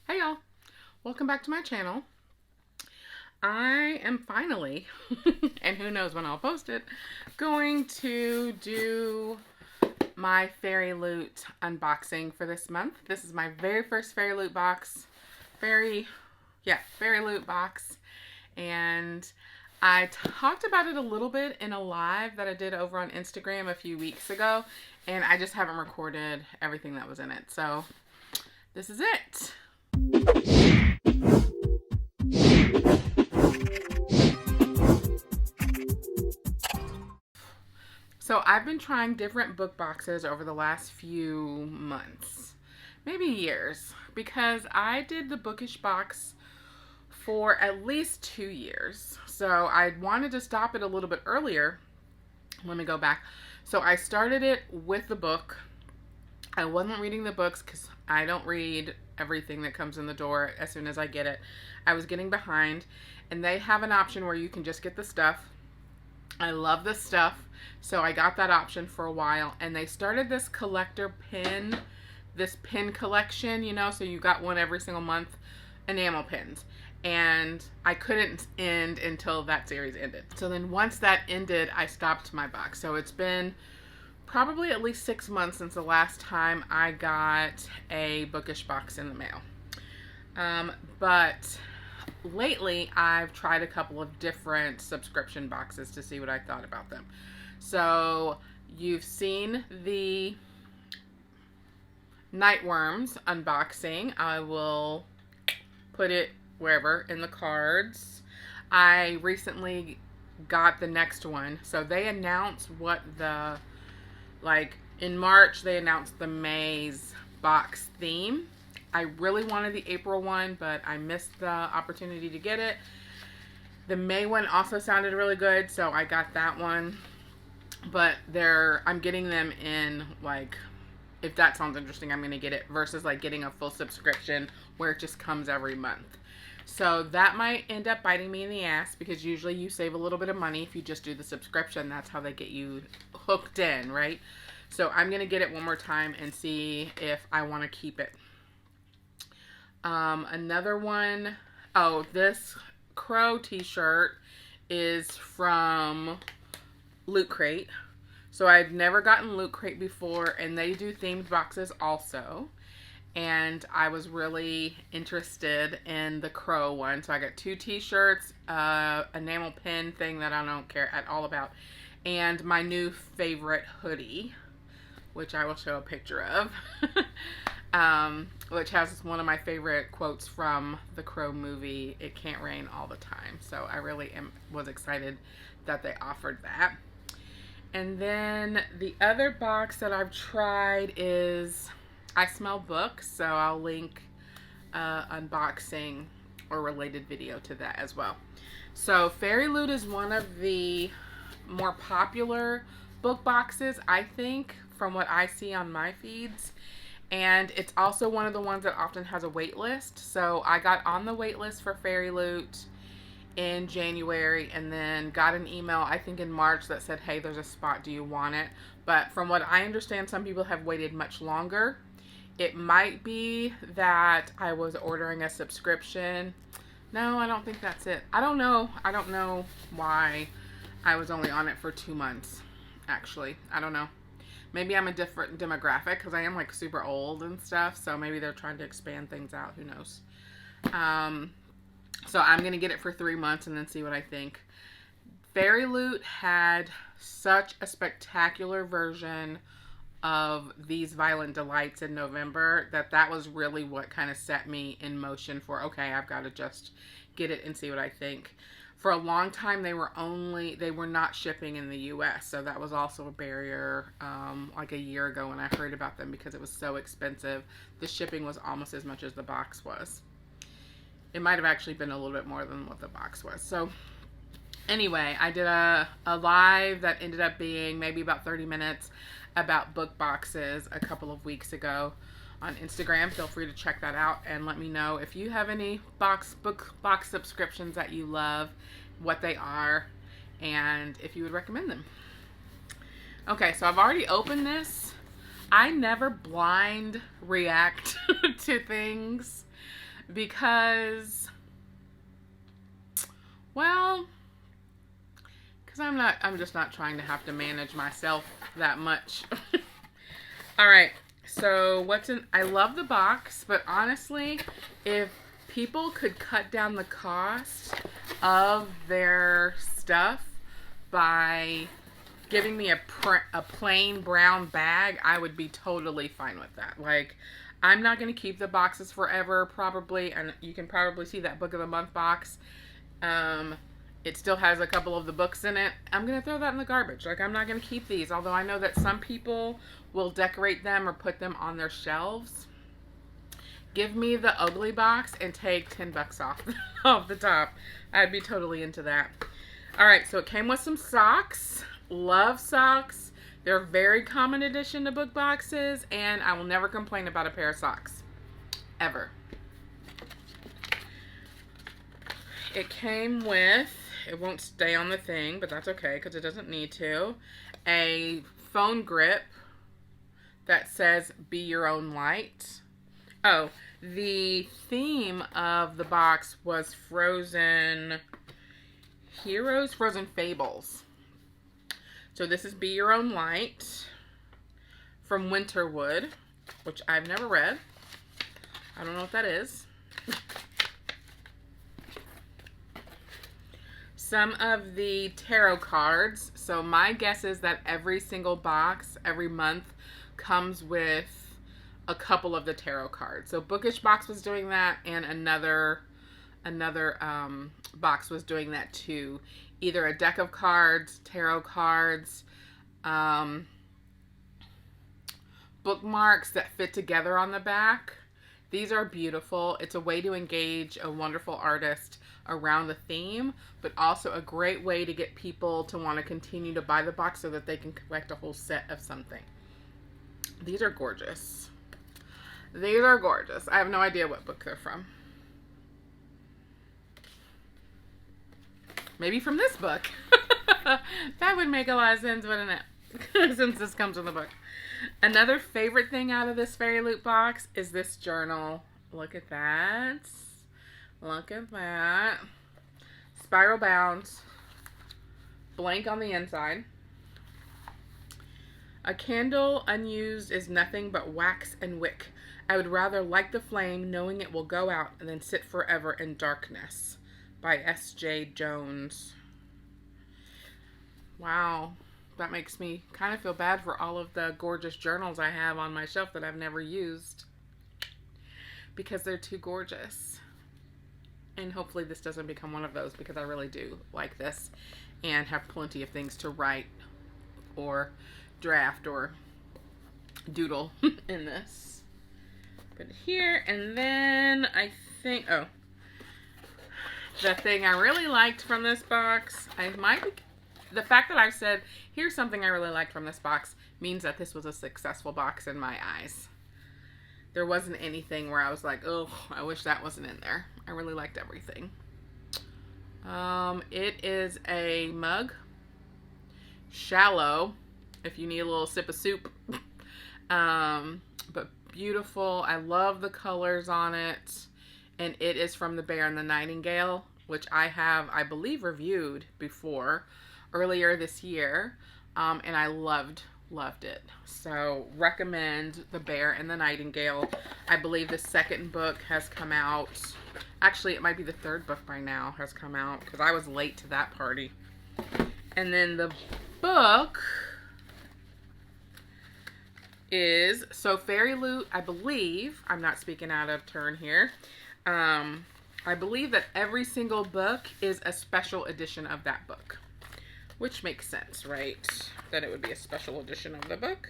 Hey y'all, welcome back to my channel. I am finally, and who knows when I'll post it, going to do my FairyLoot unboxing for this month. This is my very first FairyLoot box. FairyLoot box. And I talked about it a little bit in a live that I did over on Instagram a few weeks ago, and I just haven't recorded everything that was in it. So this is it. So I've been trying different book boxes over the last few months, maybe years, because I did the bookish box for at least 2 years. So I wanted to stop it a little bit earlier. Let me go back. So I started it with the book. I wasn't reading the books because I don't read everything that comes in the door as soon as I get it. I was getting behind, and they have an option where you can just get the stuff. I love this stuff, so I got that option for a while, and they started this collector pin, this pin collection, so you got one every single month, enamel pins, and I couldn't end until that series ended. So then once that ended, I stopped my box. So it's been probably at least 6 months since the last time I got a bookish box in the mail. But lately I've tried a couple of different subscription boxes to see what I thought about them. So you've seen the Nightworms unboxing. I will put it wherever in the cards. I recently got the next one. So they announced in March they announced the May's box theme. I really wanted the April one, but I missed the opportunity to get it. The May one also sounded really good, so I got that one. But I'm getting them in, if that sounds interesting, I'm going to get it, versus getting a full subscription where it just comes every month. So that might end up biting me in the ass, because usually you save a little bit of money if you just do the subscription. That's how they get you hooked in, right? So I'm going to get it one more time and see if I want to keep it. Another one, this crow t-shirt is from Loot Crate. So I've never gotten Loot Crate before, and they do themed boxes also. And I was really interested in the crow one. So I got 2 t-shirts, enamel pin thing that I don't care at all about, and my new favorite hoodie, which I will show a picture of. Which has one of my favorite quotes from the Crow movie, "It can't rain all the time." So I really was excited that they offered that. And then the other box that I've tried is I Smell Books, so I'll link unboxing or related video to that as well. So FairyLoot is one of the more popular book boxes, I think, from what I see on my feeds. And it's also one of the ones that often has a wait list. So I got on the wait list for FairyLoot in January, and then got an email, I think in March, that said, hey, there's a spot, do you want it? But from what I understand, some people have waited much longer. It might be that I was ordering a subscription. No, I don't think that's it. I don't know why I was only on it for 2 months, actually. I don't know. Maybe I'm a different demographic, because I am super old and stuff. So maybe they're trying to expand things out. Who knows? So I'm going to get it for 3 months and then see what I think. FairyLoot had such a spectacular version of These Violent Delights in November that was really what kind of set me in motion for, okay, I've got to just get it and see what I think. For a long time, they were not shipping in the US, so that was also a barrier. Like a year ago when I heard about them, because it was so expensive, the shipping was almost as much as the box was. It might have actually been a little bit more than what the box was. So anyway, I did a live that ended up being maybe about 30 minutes about book boxes a couple of weeks ago on Instagram. Feel free to check that out and let me know if you have any book box subscriptions that you love, what they are, and if you would recommend them. Okay, so I've already opened this. I never blind react to things. because, well, because I'm just not trying to have to manage myself that much. All right. So I love the box, but honestly, if people could cut down the cost of their stuff by giving me a plain brown bag, I would be totally fine with that. Like, I'm not going to keep the boxes forever, probably, and you can probably see that Book of the Month box. It still has a couple of the books in it. I'm going to throw that in the garbage. Like, I'm not going to keep these, although I know that some people will decorate them or put them on their shelves. Give me the ugly box and take $10 off the top. I'd be totally into that. All right, so it came with some socks. Love socks. They're a very common addition to book boxes, and I will never complain about a pair of socks. Ever. It came with, it won't stay on the thing, but that's okay because it doesn't need to, a phone grip that says "Be Your Own Light." Oh, the theme of the box was Frozen Heroes, Frozen Fables. So this is Be Your Own Light from Winterwood, which I've never read. I don't know what that is. Some of the tarot cards. So my guess is that every single box, every month, comes with a couple of the tarot cards. So Bookish Box was doing that, and another box was doing that too. Either a deck of cards, tarot cards, bookmarks that fit together on the back. These are beautiful. It's a way to engage a wonderful artist around the theme, but also a great way to get people to want to continue to buy the box so that they can collect a whole set of something. These are gorgeous. These are gorgeous. I have no idea what book they're from. Maybe from this book. That would make a lot of sense, wouldn't it? Since this comes in the book. Another favorite thing out of this FairyLoot box is this journal. Look at that. Look at that. Spiral bound. Blank on the inside. A candle unused is nothing but wax and wick. I would rather light the flame knowing it will go out and then sit forever in darkness. By S.J. Jones. Wow. That makes me kind of feel bad for all of the gorgeous journals I have on my shelf that I've never used. Because they're too gorgeous. And hopefully this doesn't become one of those, because I really do like this and have plenty of things to write or draft or doodle in this. Put it here, and then I think, oh, the thing I really liked from this box, the fact that I've said, here's something I really liked from this box, means that this was a successful box in my eyes. There wasn't anything where I was like, oh, I wish that wasn't in there. I really liked everything. It is a mug. Shallow, if you need a little sip of soup. But beautiful. I love the colors on it. And it is from The Bear and the Nightingale, which I have, I believe, reviewed before, earlier this year. And I loved it. So recommend The Bear and the Nightingale. I believe the second book has come out. Actually, it might be the third book by now has come out, because I was late to that party. And then the book is, so FairyLoot, I believe, I'm not speaking out of turn here, I believe that every single book is a special edition of that book. Which makes sense, right? That it would be a special edition of the book.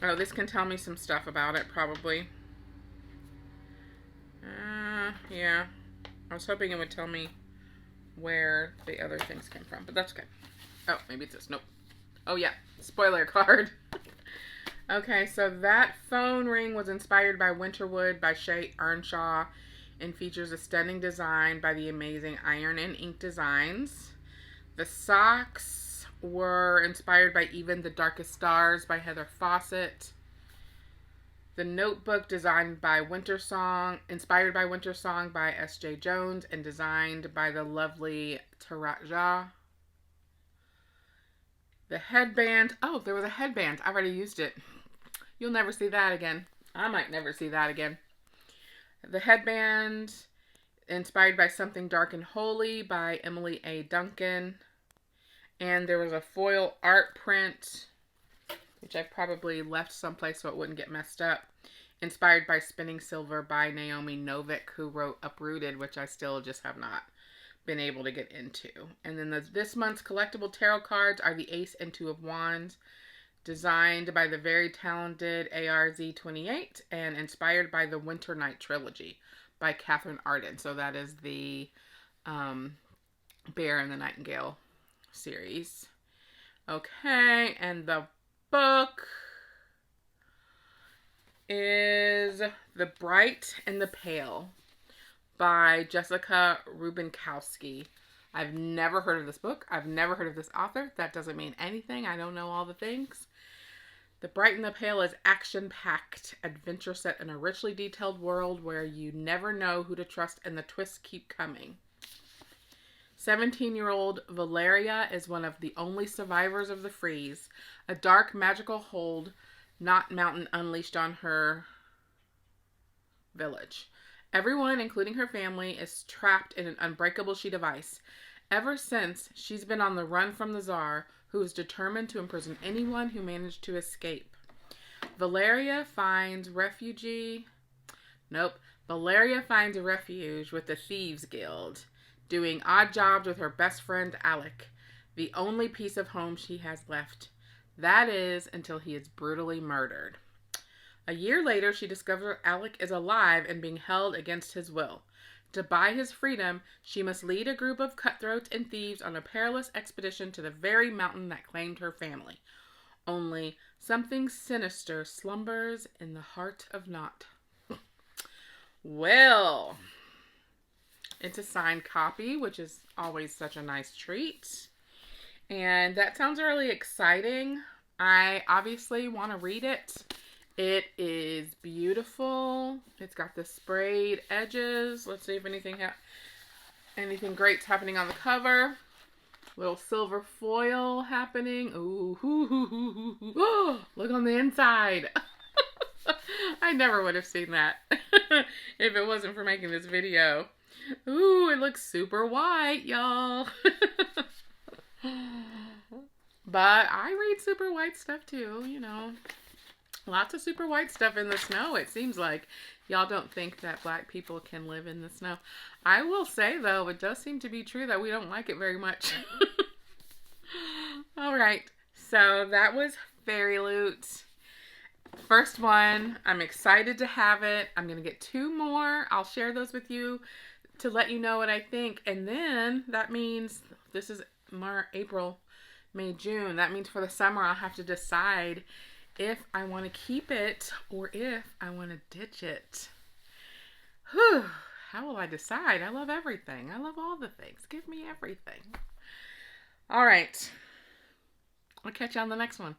Oh, this can tell me some stuff about it, probably. Yeah. I was hoping it would tell me where the other things came from, but that's okay. Oh, maybe it's this. Nope. Oh, yeah. Spoiler card. Okay, so that phone ring was inspired by Winterwood by Shay Earnshaw and features a stunning design by the amazing Iron and Ink Designs. The socks were inspired by Even the Darkest Stars by Heather Fawcett. The Notebook, inspired by Winter Song by S.J. Jones and designed by the lovely Taraja. The headband. Oh, there was a headband. I already used it. You'll never see that again. I might never see that again. The headband, inspired by Something Dark and Holy by Emily A. Duncan. And there was a foil art print, which I probably left someplace so it wouldn't get messed up. Inspired by Spinning Silver by Naomi Novik, who wrote Uprooted, which I still just have not been able to get into. And then this month's collectible tarot cards are the Ace and Two of Wands, designed by the very talented ARZ28 and inspired by the Winter Night Trilogy by Catherine Arden. So that is the Bear and the Nightingale series. Okay, and the book is The Bright and the Pale by Jessica Rubinkowski. I've never heard of this book. I've never heard of this author. That doesn't mean anything. I don't know all the things. The Bright and the Pale is action-packed adventure set in a richly detailed world where you never know who to trust and the twists keep coming. 17-year-old Valeria is one of the only survivors of the freeze, a dark magical hold not mountain unleashed on her village. Everyone, including her family, is trapped in an unbreakable sheet of ice. Ever since, she's been on the run from the Tsar, who is determined to imprison anyone who managed to escape. Valeria finds refuge with the Thieves Guild, doing odd jobs with her best friend Alec, the only piece of home she has left. That is, until he is brutally murdered. A year later, she discovers Alec is alive and being held against his will. To buy his freedom, she must lead a group of cutthroats and thieves on a perilous expedition to the very mountain that claimed her family. Only something sinister slumbers in the heart of Nott. Well, it's a signed copy, which is always such a nice treat. And that sounds really exciting. I obviously want to read it. It is beautiful. It's got the sprayed edges. Let's see if anything great's happening on the cover. Little silver foil happening. Ooh, look on the inside. I never would have seen that if it wasn't for making this video. Ooh, it looks super white, y'all. But I read super white stuff too, you know. Lots of super white stuff in the snow, it seems like. Y'all don't think that black people can live in the snow. I will say, though, it does seem to be true that we don't like it very much. All right, so that was FairyLoot. First one. I'm excited to have it. I'm going to get 2 more. I'll share those with you to let you know what I think. And then that means this is April, May, June. That means for the summer I'll have to decide if I want to keep it or if I want to ditch it. Whew. How will I decide? I love everything. I love all the things. Give me everything. All right. I'll catch you on the next one.